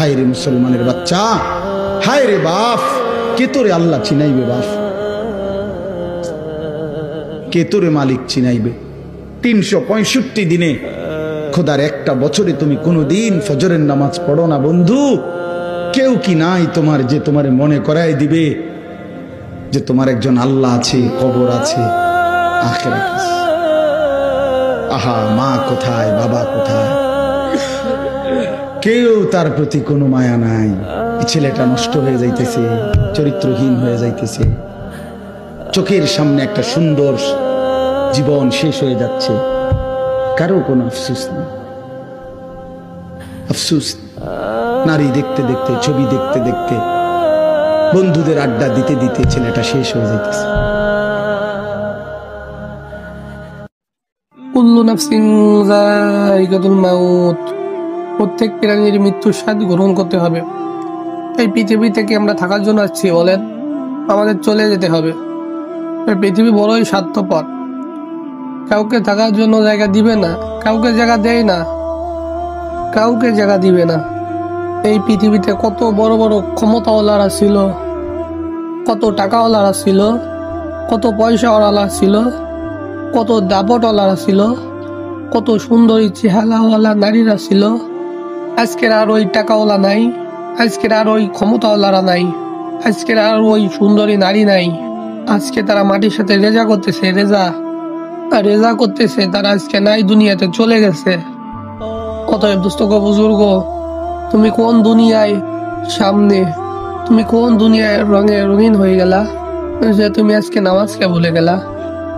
হায় রে মুসলমানের বাচ্চা, হায় রে বাপ, কে তোরে আল্লাহ চিনাইবে বাপ, কে তোরে মালিক চিনাইবে? 365 দিনে খোদার একটা বছরে তুমি কোনোদিন ফজরের নামাজ পড়ো না বন্ধু। কেউ কি নাই তোমার যে তোমার মনে করায় দিবে যে তোমার একজন আল্লাহ আছে, কবর আছে, আখিরাত আছে? আহা, মা কোথায়, বাবা কোথায়? কেউ তার প্রতি কোনো মায়া নাই। ছেলেটা নষ্ট হয়ে যাইতেছে, চরিত্রহীন হয়ে যাইতেছে, চোখের সামনে একটা সুন্দর জীবন শেষ হয়ে যাচ্ছে, কারো কোনো আফসোস নেই। আফসোস নারী দেখতে দেখতে, ছবি দেখতে দেখতে, বন্ধুদের আড্ডা দিতে দিতে ছেলেটা শেষ হয়ে যাইতেছে। কুল্লু নাফসিন যায়িকাতুল মাউত, প্রত্যেক প্রাণীর মৃত্যুর স্বাদ গ্রহণ করতে হবে। এই পৃথিবী থেকে আমরা থাকার জন্য আসছি বলেন, আমাদের চলে যেতে হবে। এই পৃথিবী বড়ই স্বার্থপর, কাউকে থাকার জন্য জায়গা দিবে না, কাউকে জায়গা দেয় না, কাউকে জায়গা দিবে না। এই পৃথিবীতে কত বড় বড় ক্ষমতাওয়ালারা ছিল, কত টাকাওয়ালারা ছিল, কত পয়সাওয়ালা ছিল, কত দাপটওয়ালারা ছিল, কত সুন্দরী চেহারাওয়ালা নারীরা ছিল। আজকের আর ওই টাকাওয়ালা নাই, আজকের আর ওই ক্ষমতাওয়ালারা নাই, আজকের আর ওই সুন্দরী নারী নাই। আজকে তারা মাটির সাথে রেজা করতেছে, রেজা করতেছে, তারা আজকে নাই, দুনিয়াতে চলে গেছে। অতএব দোস্ত গো, বুজুর্গ, তুমি কোন দুনিয়ায় সামনে, তুমি কোন দুনিয়ায় রঙে রঙিন হয়ে গেলা যে তুমি আজকে নামাজকে ভুলে গেলা?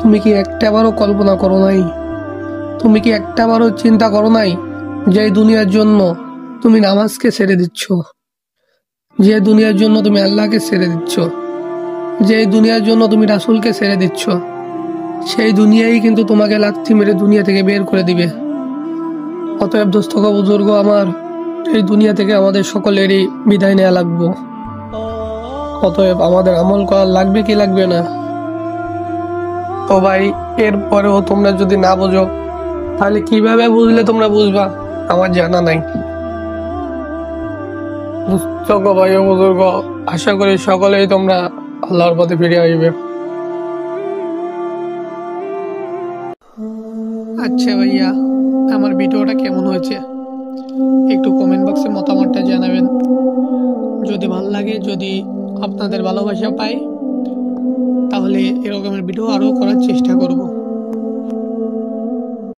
তুমি কি একটাবারও কল্পনা করো নাই, তুমি কি একটাবারও চিন্তা করো নাই যে দুনিয়ার জন্য তুমি নামাজকে ছেড়ে দিচ্ছ, যে দুনিয়ার জন্য তুমি আল্লাহকে ছেড়ে দিচ্ছ, যে দুনিয়ার জন্য তুমি রাসূলকে ছেড়ে দিচ্ছ, সেই দুনিয়াই কিন্তু তোমাকে লাথি মেরে দুনিয়া থেকে বের করে দিবে। অতএব দোস্ত গো, বুজুর্গ আমার, এই দুনিয়া থেকে আমাদের সকলেরই বিদায় নেওয়া লাগবে। অতএব আমাদের আমল করা লাগবে কি লাগবে না? তো ভাই, এরপরেও তোমরা যদি না বোঝো, তাহলে কিভাবে বুঝলে তোমরা বুঝবা আমার জানা নাই। ভাই ও বুজুর্গ, আশা করি সকলেই তোমরা আল্লাহর পথে ফিরে আসবে। আচ্ছা ভাইয়া, আমার ভিডিওটা কেমন হয়েছে একটু কমেন্ট বক্সে মতামতটা জানাবেন। যদি ভালো লাগে, যদি আপনাদের ভালোবাসা পাই, তাহলে এরকমের ভিডিও আরো করার চেষ্টা করব।